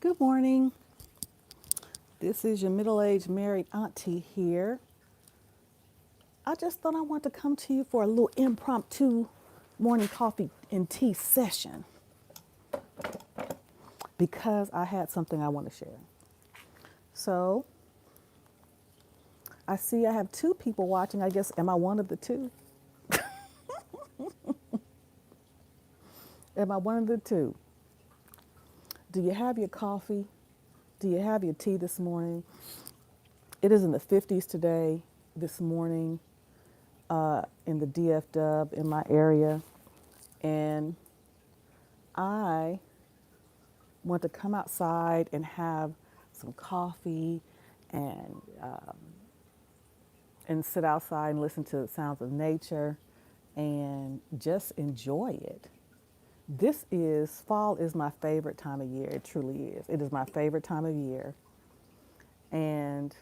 Good morning. This is your middle-aged married auntie here. I just thought I wanted to come to you for a little impromptu morning coffee and tea session because I had something I want to share. So I see I have two people watching. I guess, am I one of the two? Am I one of the two? Do you have your coffee? Do you have your tea this morning? It is in the 50s today, this morning, in the DFW in my area. And I want to come outside and have some coffee and sit outside and listen to the sounds of nature and just enjoy it. Fall is my favorite time of year. It truly is. It is my favorite time of year. And,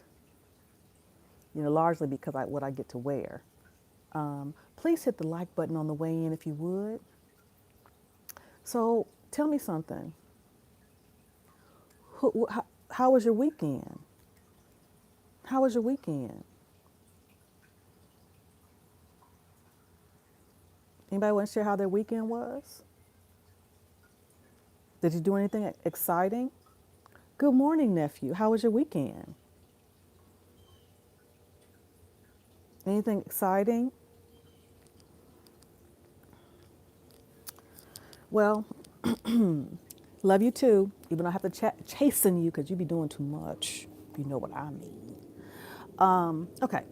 largely because what I get to wear. Please hit the like button on the way in if you would. So tell me something. How was your weekend? How was your weekend? Anybody want to share how their weekend was? Did you do anything exciting? Good morning, nephew. How was your weekend? Anything exciting? Well, love you too, even though I have to chasing you because you be doing too much. If you know what I mean. Okay.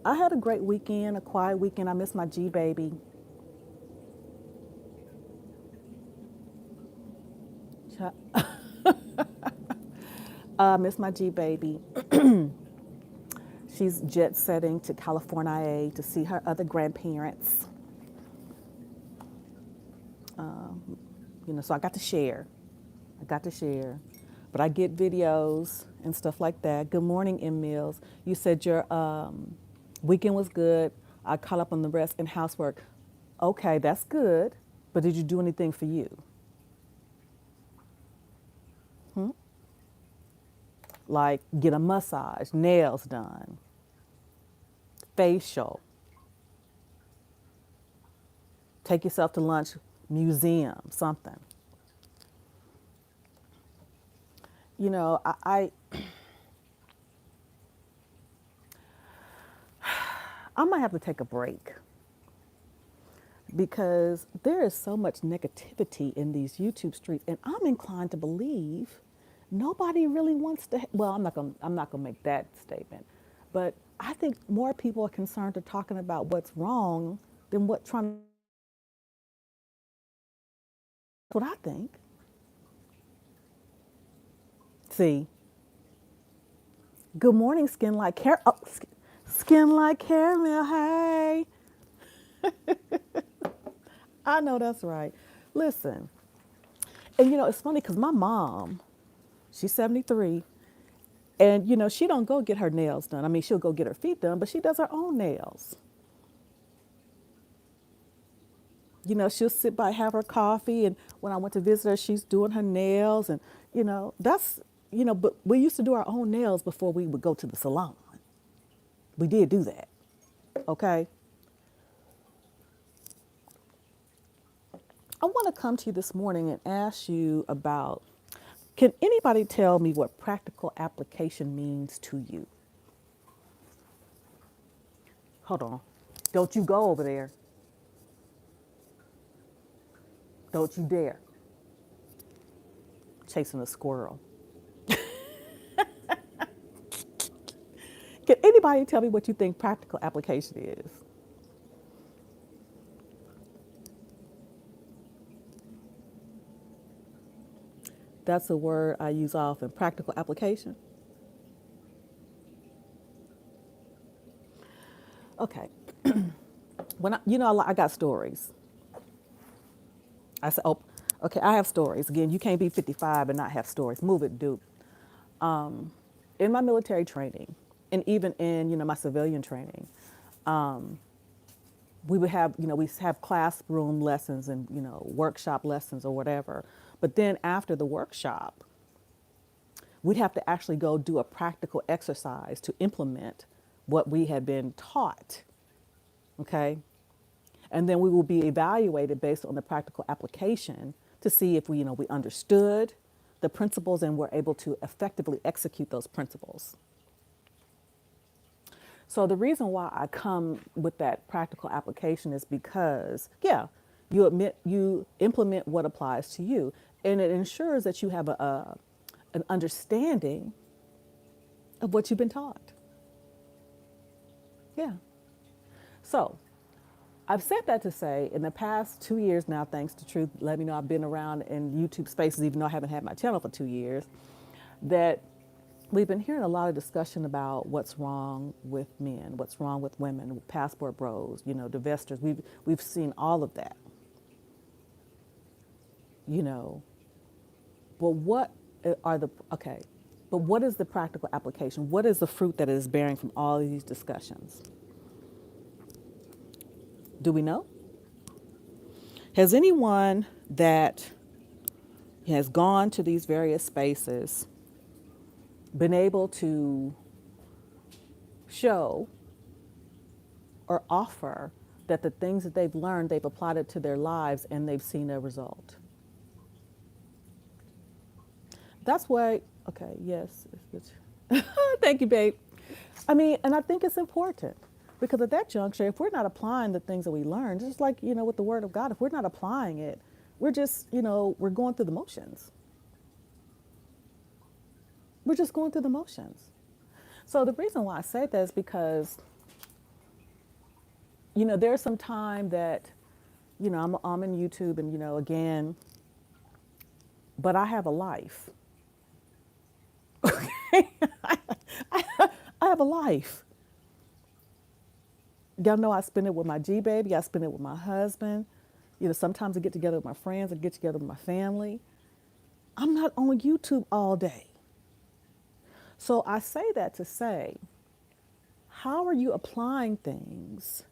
I had a great weekend, a quiet weekend. I miss my G baby. Miss my G baby. She's jet setting to California to see her other grandparents. So I got to share. But I get videos and stuff like that. Good morning, M. Mills. You said your weekend was good. I caught up on the rest in housework. Okay, that's good. But did you do anything for you? Like get a massage, nails done, facial, take yourself to lunch, museum, something. I might have to take a break because there is so much negativity in these YouTube streets, and I'm inclined to believe nobody really wants to. Well, I'm not gonna make that statement, but I think more people are concerned to talking about what's wrong than what trying. That's what I think. See. Good morning, skin like skin like caramel. Hey, I know that's right. Listen, and it's funny because my mom, she's 73, and she don't go get her nails done. I mean, she'll go get her feet done, but she does her own nails. She'll sit by, have her coffee, and when I went to visit her, she's doing her nails, and that's But we used to do our own nails before we would go to the salon. We did do that. Okay. I want to come to you this morning and ask you about, can anybody tell me what practical application means to you? Hold on. Don't you go over there. Don't you dare. Chasing a squirrel. Can anybody tell me what you think practical application is? That's a word I use often, practical application. Okay. I got stories. I said, oh, okay, I have stories. Again, you can't be 55 and not have stories. Move it, dude. In my military training, and even in, my civilian training, we would have, we have classroom lessons and, workshop lessons or whatever. But then after the workshop, we'd have to actually go do a practical exercise to implement what we had been taught. Okay. And then we will be evaluated based on the practical application to see if we understood the principles and were able to effectively execute those principles. So the reason why I come with that practical application is because, yeah, you implement what applies to you, and it ensures that you have an understanding of what you've been taught. Yeah. So I've said that to say in the past 2 years now, thanks to Truth, let me know I've been around in YouTube spaces, even though I haven't had my channel for 2 years, that we've been hearing a lot of discussion about what's wrong with men, what's wrong with women, passport bros, divestors. We've seen all of that. But what but what is the practical application? What is the fruit that it is bearing from all of these discussions? Do we know? Has anyone that has gone to these various spaces been able to show or offer that the things that they've learned, they've applied it to their lives and they've seen a result? That's why, okay, yes. Thank you, babe. And I think it's important because at that juncture, if we're not applying the things that we learned, just like, with the Word of God, if we're not applying it, we're just, we're going through the motions. We're just going through the motions. So the reason why I say that is because, there's some time that, I'm in YouTube and, again, but I have a life. Okay? I have a life. Y'all know I spend it with my G baby. I spend it with my husband. Sometimes I get together with my friends. I get together with my family. I'm not on YouTube all day. So I say that to say, how are you applying things?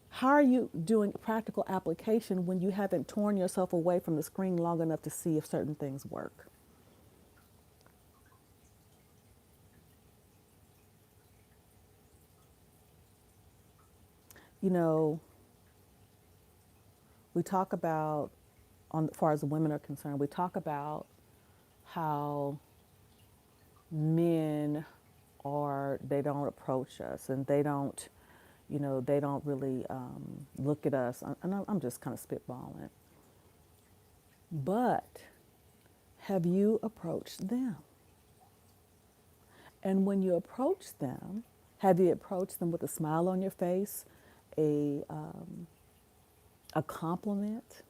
How are you doing practical application when you haven't torn yourself away from the screen long enough to see if certain things work? We talk about, as far as the women are concerned, we talk about how men they don't approach us and they don't really look at us. And I'm just kind of spitballing. But have you approached them? And when you approach them, have you approached them with a smile on your face, a compliment?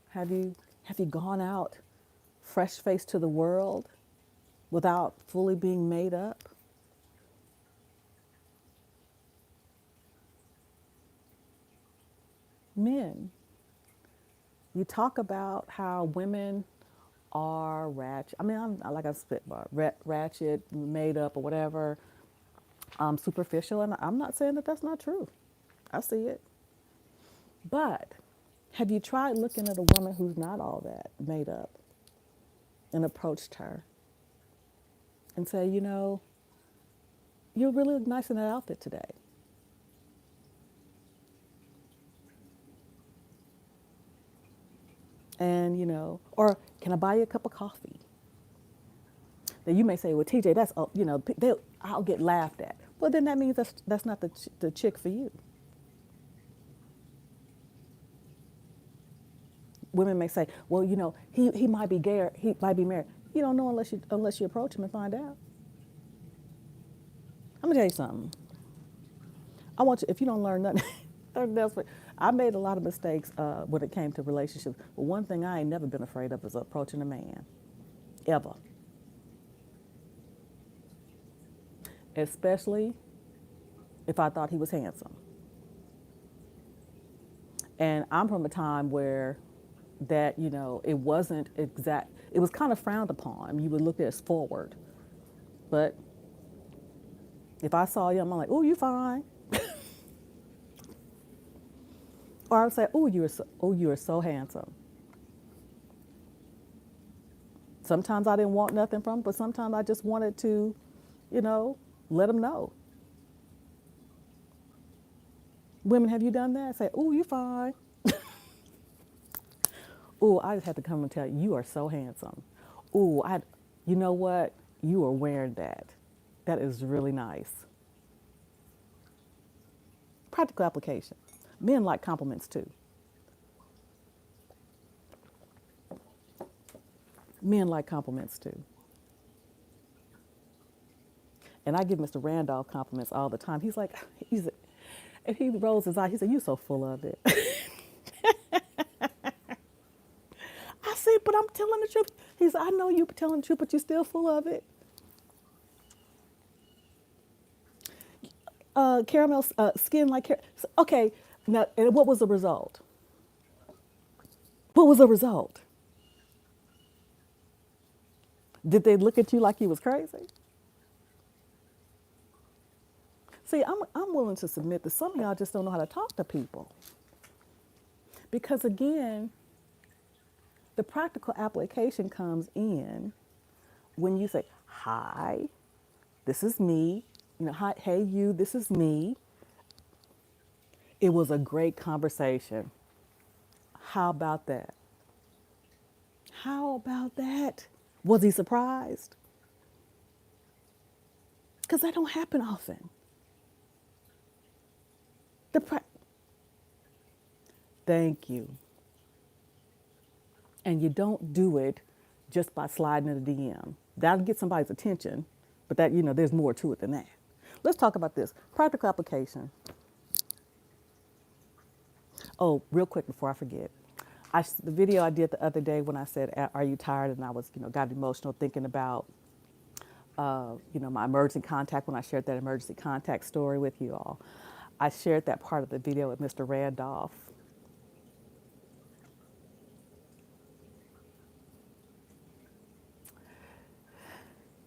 Have you gone out fresh-faced to the world without fully being made up? Men, you talk about how women are ratchet. I'm like a spitball, ratchet, made up, or whatever, superficial, and I'm not saying that that's not true. I see it. But have you tried looking at a woman who's not all that made up and approached her and say, you really look nice in that outfit today? And, or can I buy you a cup of coffee? Then you may say, well, TJ, that's, I'll get laughed at. Well, then that means that's not the chick for you. Women may say, well, he might be gay or he might be married. You don't know unless you approach him and find out. I'm gonna tell you something. I want you, if you don't learn nothing, I made a lot of mistakes when it came to relationships. But one thing I ain't never been afraid of is approaching a man, ever. Especially if I thought he was handsome. And I'm from a time where that, it wasn't exact. It was kind of frowned upon. You would look at us forward. But if I saw you, I'm like, oh, you fine. Or I would say, oh, you are so handsome. Sometimes I didn't want nothing from them, but sometimes I just wanted to, you know, let them know. Women, have you done that? Say, "Ooh, you fine." "Ooh, I just had to come and tell you, you are so handsome." "Ooh, you know what? You are wearing that. That is really nice." Practical application. Men like compliments too. Men like compliments too. And I give Mr. Randolph compliments all the time. And he rolls his eye. He said, "You so full of it." I said, "But I'm telling the truth." He said, "I know you telling the truth, but you're still full of it." Caramel skin like okay. Now, and what was the result? What was the result? Did they look at you like you was crazy? See, I'm willing to submit that some of y'all just don't know how to talk to people. Because again, the practical application comes in when you say, "Hi, this is me." You know, "Hi, hey you, this is me. It was a great conversation. How about that? How about that?" Was he surprised? Because that don't happen often. The pra- Thank you. And you don't do it just by sliding in a DM. That'll get somebody's attention, but that, there's more to it than that. Let's talk about this. Practical application. Oh, real quick before I forget. The video I did the other day when I said, "Are you tired?" And I was, got emotional thinking about, my emergency contact when I shared that emergency contact story with you all. I shared that part of the video with Mr. Randolph.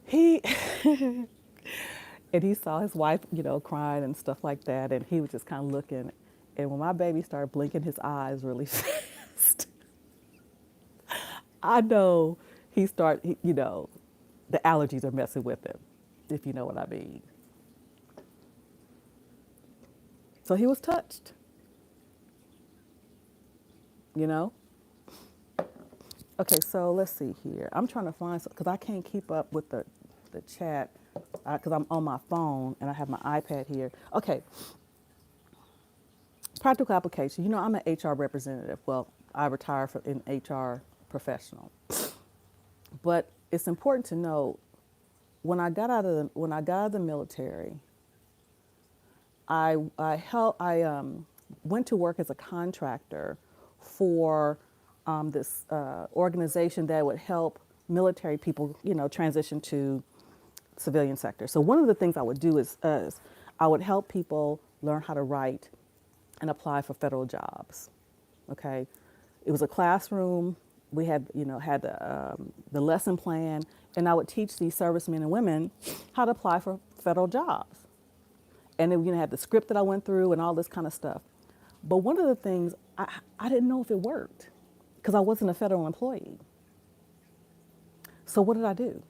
He and he saw his wife, crying and stuff like that, and he was just kind of looking. And when my baby started blinking his eyes really fast, I know the allergies are messing with him, if you know what I mean. So he was touched, you know? Okay, so let's see here. I'm trying to find, because I can't keep up with the chat, because I'm on my phone and I have my iPad here. Okay, practical application. I'm an HR representative. Well, I retired from an HR professional. But it's important to know, when I got out of the military, I went to work as a contractor for this organization that would help military people, transition to civilian sector. So one of the things I would do is I would help people learn how to write and apply for federal jobs. Okay, it was a classroom. We had the lesson plan, and I would teach these servicemen and women how to apply for federal jobs. And then had the script that I went through and all this kind of stuff. But one of the things, I didn't know if it worked because I wasn't a federal employee. So what did I do?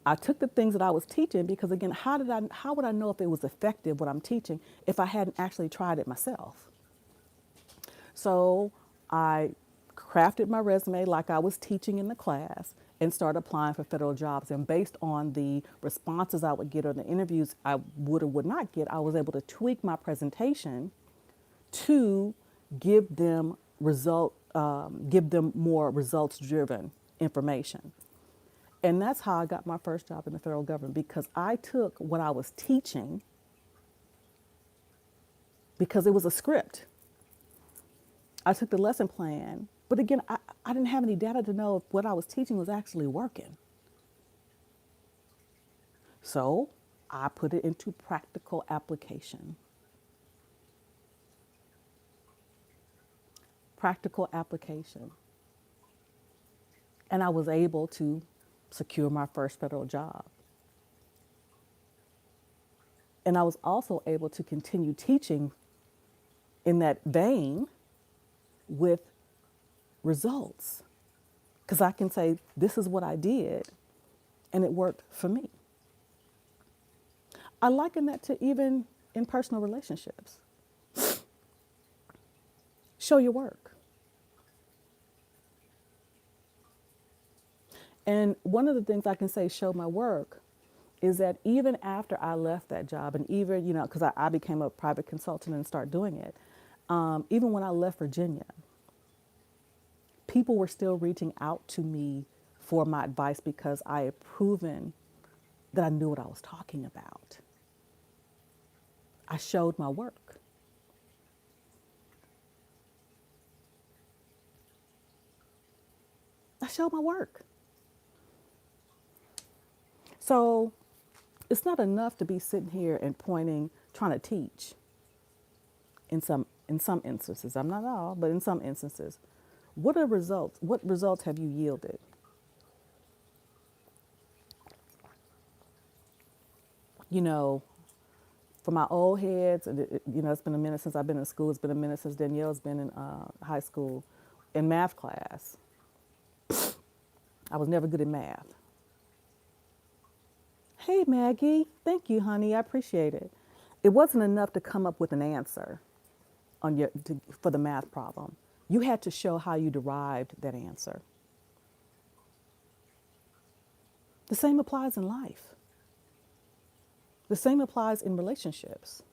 I took the things that I was teaching, because again, how would I know if it was effective, what I'm teaching, if I hadn't actually tried it myself? So I crafted my resume like I was teaching in the class and started applying for federal jobs. And based on the responses I would get or the interviews I would or would not get, I was able to tweak my presentation to give them more results-driven information. And that's how I got my first job in the federal government, because I took what I was teaching, because it was a script. I took the lesson plan, but again, I didn't have any data to know if what I was teaching was actually working. So I put it into practical application. Practical application. And I was able to secure my first federal job. And I was also able to continue teaching in that vein with results. Because I can say, this is what I did, and it worked for me. I liken that to even in personal relationships. Show your work. And one of the things I can say, show my work, is that even after I left that job, and even, because I became a private consultant and started doing it, even when I left Virginia, people were still reaching out to me for my advice because I had proven that I knew what I was talking about. I showed my work. I showed my work. So it's not enough to be sitting here and pointing, trying to teach in some instances. I'm not all, but in some instances. What are results? What results have you yielded? For my old heads, it's been a minute since I've been in school. It's been a minute since Danielle's been in high school. In math class, I was never good at math. Hey, Maggie. Thank you, honey. I appreciate it. It wasn't enough to come up with an answer for the math problem. You had to show how you derived that answer. The same applies in life. The same applies in relationships.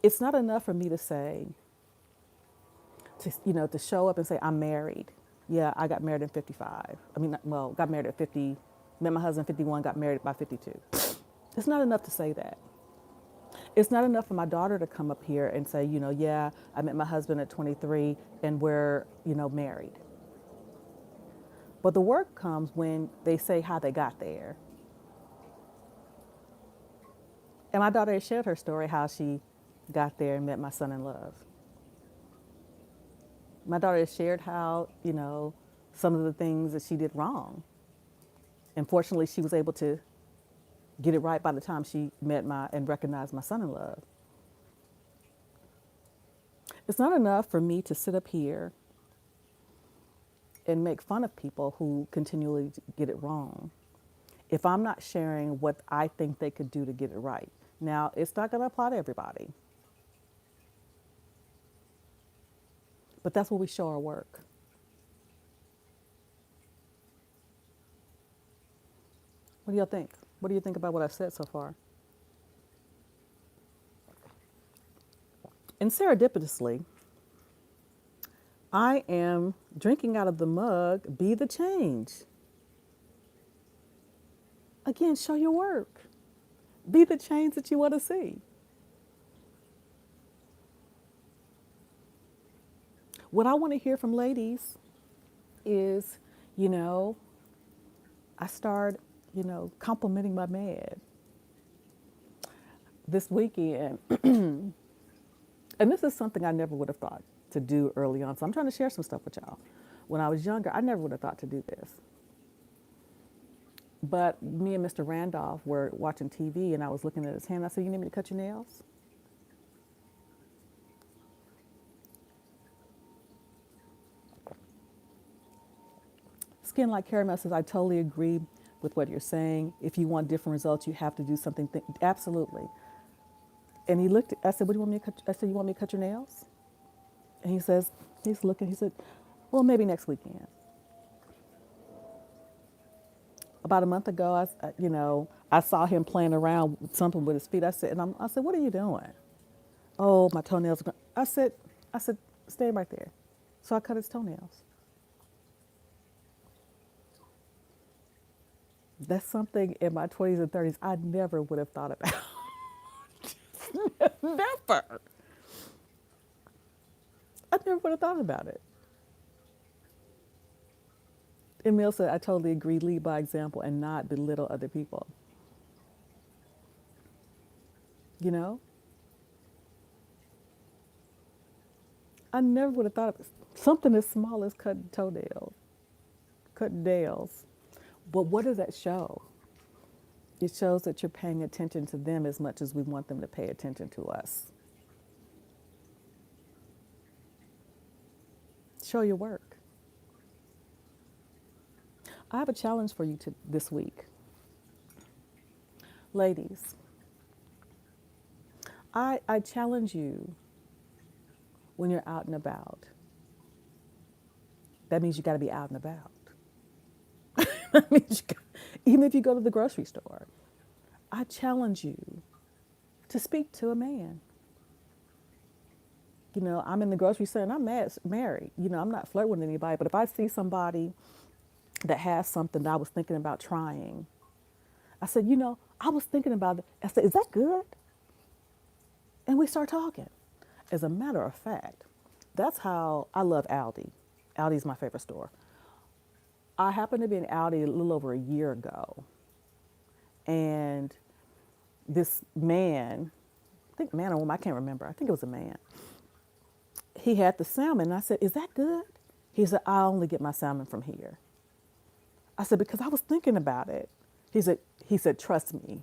It's not enough for me to say, to show up and say, I'm married. Yeah, I got married in 55. Got married at 50, met my husband at 51, got married by 52. It's not enough to say that. It's not enough for my daughter to come up here and say, yeah, I met my husband at 23 and we're, married. But the work comes when they say how they got there. And my daughter has shared her story, how she got there and met my son in love. My daughter has shared how, some of the things that she did wrong. And fortunately, she was able to get it right by the time she met and recognized my son in love. It's not enough for me to sit up here and make fun of people who continually get it wrong if I'm not sharing what I think they could do to get it right. Now, it's not going to apply to everybody, but that's where we show our work. What do y'all think? What do you think about what I've said so far? And serendipitously, I am drinking out of the mug, Be the Change. Again, show your work. Be the change that you want to see. What I want to hear from ladies is, I start, complimenting my man this weekend. And this is something I never would have thought to do early on. So I'm trying to share some stuff with y'all. When I was younger, I never would have thought to do this. But me and Mr. Randolph were watching TV and I was looking at his hand. I said, you need me to cut your nails? Skin Like Caramel says, I totally agree with what you're saying. If you want different results, you have to do something. Absolutely. And he looked, I said, what do you want me to cut? I said, you want me to cut your nails? And he says, he's looking, he said, well, maybe next weekend. About a month ago, I saw him playing around with something with his feet. I said, what are you doing? Oh, my toenails. I said, stay right there. So I cut his toenails. That's something in my 20s and 30s I never would have thought about. Never. I never would have thought about it. Emil said, I totally agree. Lead by example and not belittle other people. I never would have thought of something as small as cutting nails. But what does that show? It shows that you're paying attention to them as much as we want them to pay attention to us. show your work. I have a challenge for you this week. Ladies, I challenge you when you're out and about. That means you got to be out and about. That means even if you go to the grocery store, I challenge you to speak to a man. You know, I'm in the grocery store and I'm married. You know, I'm not flirting with anybody, but if I see somebody that has something that I was thinking about trying, I said, you know, I was thinking about it. I said, is that good? And we start talking. As a matter of fact, that's how I love Aldi. Aldi's my favorite store. I happened to be in Aldi a little over a year ago. And this man, I think man or woman, I can't remember. I think it was a man. He had the salmon. And I said, is that good? He said, I only get my salmon from here. I said, because I was thinking about it. He said, trust me.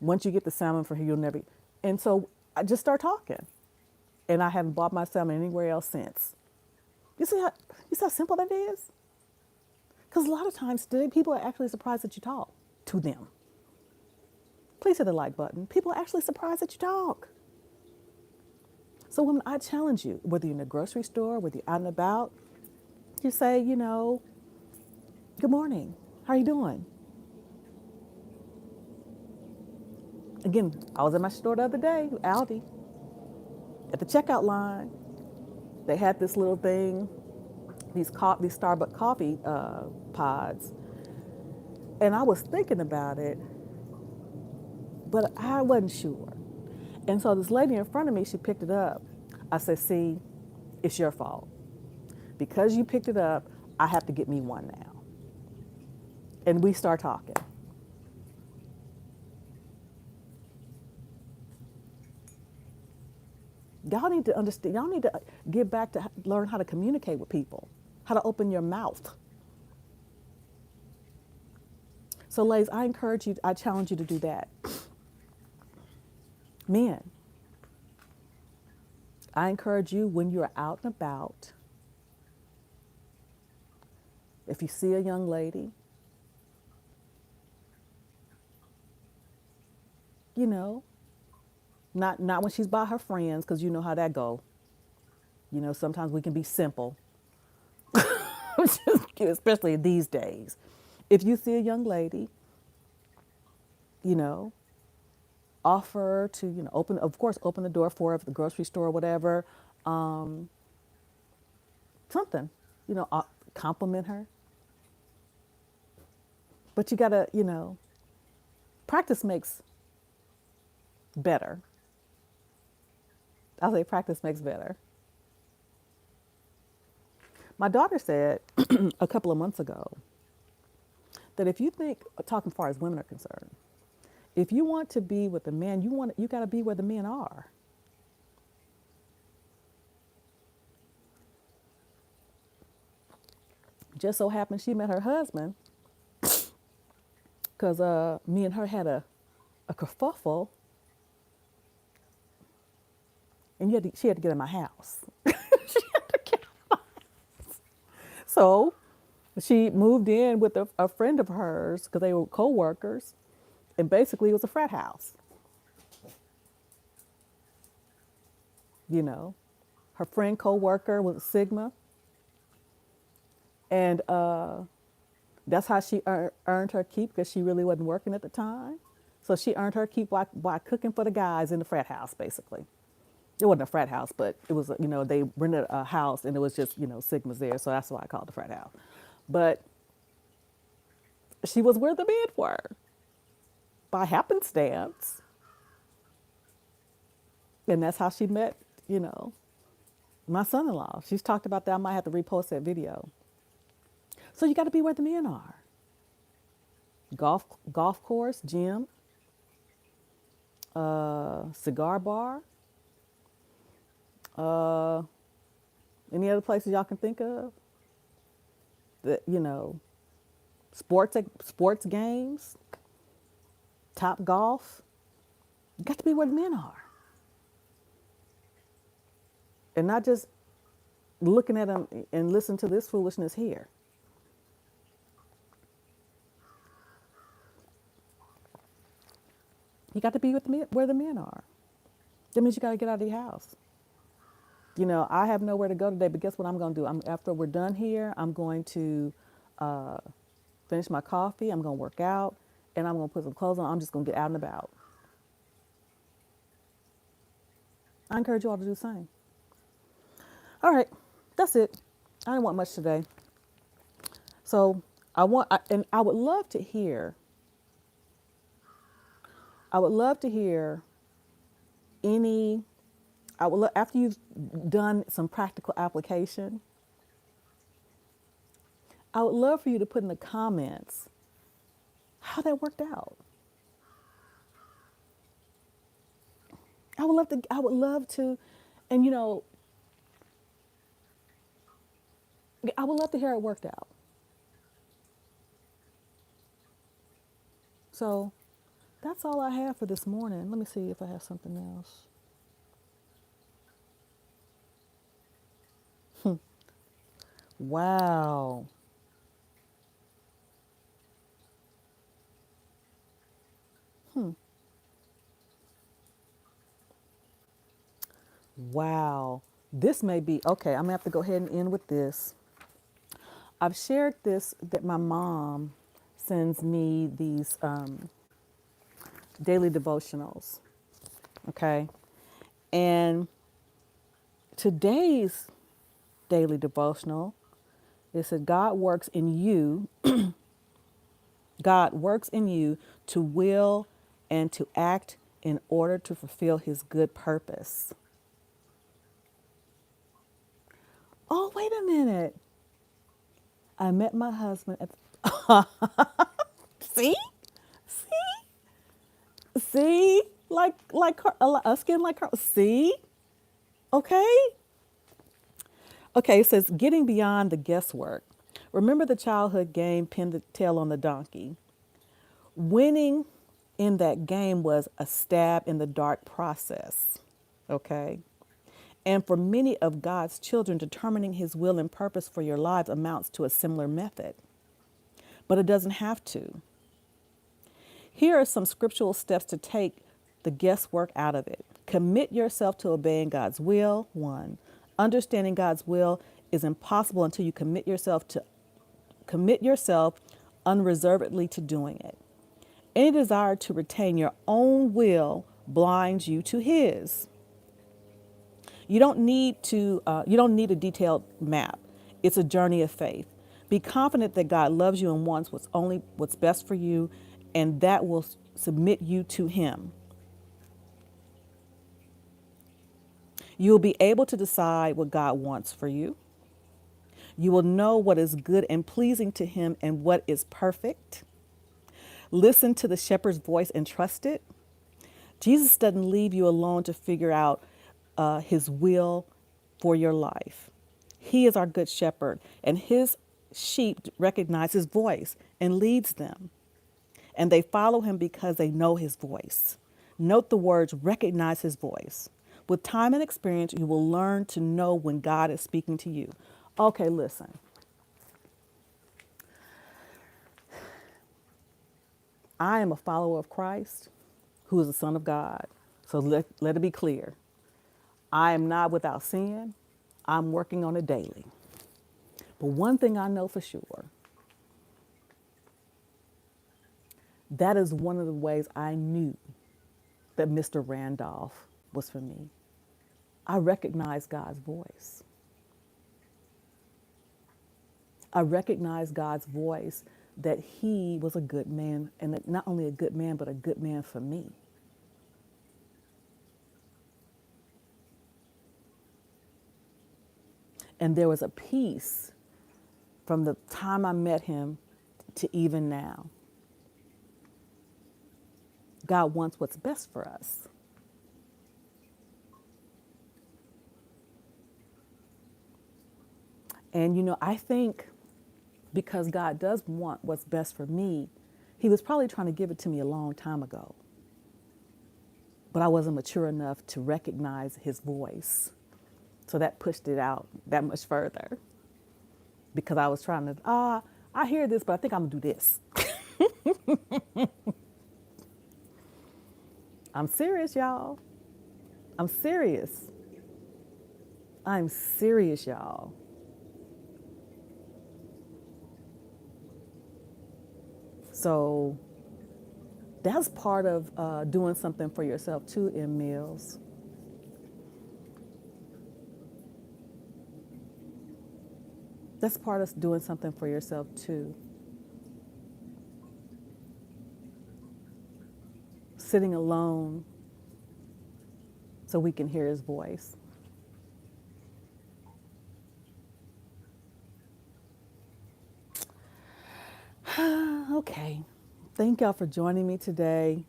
Once you get the salmon from here, you'll never. And so I just started talking. And I haven't bought my salmon anywhere else since. You see how simple that is? Because a lot of times today, people are actually surprised that you talk to them. Please hit the like button. People are actually surprised that you talk. So women, I challenge you, whether you're in the grocery store, whether you're out and about, you say, you know, good morning. How are you doing? Again, I was at my store the other day, Aldi. At the checkout line, they had this little thing, these Starbucks coffee pods. And I was thinking about it, but I wasn't sure. And so this lady in front of me, she picked it up. I said, see, it's your fault. Because you picked it up, I have to get me one now. And we start talking. Y'all need to understand, y'all need to get back to learn how to communicate with people, how to open your mouth. So ladies, I encourage you, I challenge you to do that. Men, I encourage you when you're out and about, if you see a young lady, you know, not when she's by her friends, because you know how that go. You know, sometimes we can be simple, especially these days. If you see a young lady, you know, offer to, you know, open the door for her at the grocery store or whatever. Something, you know, compliment her. But you gotta, you know, practice makes better. I'll say practice makes better. My daughter said a couple of months ago that if you think, talking as far as women are concerned, if you want to be with a man, you got to be where the men are. Just so happened she met her husband because me and her had a kerfuffle, and she had to get in my house. She had to get in my house. So she moved in with a friend of hers because they were co-workers, and basically it was a frat house. You know, her friend co-worker was a Sigma, and that's how she earned her keep, because she really wasn't working at the time. So she earned her keep by cooking for the guys in the frat house, basically. It wasn't a frat house, but it was, you know, they rented a house and it was just, you know, Sigmas there. So that's why I called it the frat house. But she was where the men were by happenstance. And that's how she met, you know, my son-in-law. She's talked about that. I might have to repost that video. So you got to be where the men are. Golf course, gym, cigar bar, any other places y'all can think of that, you know, sports games, Top Golf. You got to be where the men are. And not just looking at them and listen to this foolishness here. You got to be with me where the men are. That means you got to get out of your house. You know, I have nowhere to go today, but guess what I'm going to do? After we're done here, I'm going to uh, finish my coffee. I'm going to work out, and I'm going to put some clothes on. I'm just going to get out and about. I encourage you all to do the same. All right, that's it. I didn't want much today. So and I would love to hear. I would love to hear any. After you've done some practical application. I would love for you to put in the comments how that worked out. I would love to, and I would love to hear how it worked out. So that's all I have for this morning. Let me see if I have something else. Wow. Wow. This may be, okay, I'm gonna have to go ahead and end with this. I've shared this that my mom sends me these daily devotionals, okay? And today's daily devotional, it said, God works in you, God works in you to will and to act in order to fulfill his good purpose. Oh, wait a minute. I met my husband at see? See? Like a skin like her. See? Okay? Okay, it says getting beyond the guesswork. Remember the childhood game, pin the tail on the donkey. Winning in that game was a stab in the dark process. Okay? And for many of God's children, determining his will and purpose for your lives amounts to a similar method. But it doesn't have to. Here are some scriptural steps to take the guesswork out of it. Commit yourself to obeying God's will. 1. Understanding God's will is impossible until you commit yourself unreservedly to doing it. Any desire to retain your own will blinds you to his. You don't need a detailed map. It's a journey of faith. Be confident that God loves you and wants what's best for you, and that will submit you to him. You will be able to decide what God wants for you. You will know what is good and pleasing to him and what is perfect. Listen to the shepherd's voice and trust it. Jesus doesn't leave you alone to figure out his will for your life. He is our good shepherd, and his sheep recognize his voice and leads them. And they follow him because they know his voice. Note the words, recognize his voice. With time and experience, you will learn to know when God is speaking to you. Okay, listen. I am a follower of Christ who is the Son of God. So let it be clear. I am not without sin. I'm working on it daily. But one thing I know for sure, that is one of the ways I knew that Mr. Randolph was for me. I recognized God's voice. I recognized God's voice that he was a good man, and not only a good man, but a good man for me. And there was a peace from the time I met him to even now. God wants what's best for us. And I think because God does want what's best for me, he was probably trying to give it to me a long time ago. But I wasn't mature enough to recognize his voice. So that pushed it out that much further because I was trying to, I hear this, but I think I'm gonna do this. I'm serious, y'all. I'm serious. I'm serious, y'all. So that's part of doing something for yourself too in meals. That's part of doing something for yourself too. Sitting alone so we can hear his voice. Okay. Thank y'all for joining me today.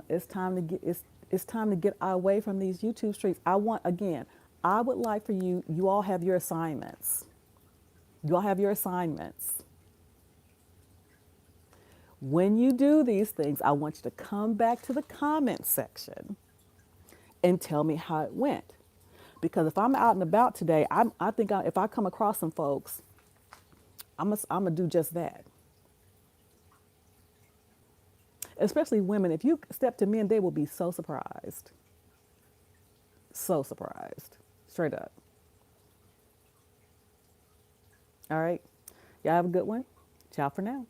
It's time to it's time to get away from these YouTube streets. I would like for you all have your assignments. You all have your assignments. When you do these things, I want you to come back to the comment section and tell me how it went. Because if I'm out and about today, if I come across some folks, I'm gonna do just that. Especially women. If you step to men, they will be so surprised. So surprised. Straight up. All right. Y'all have a good one. Ciao for now.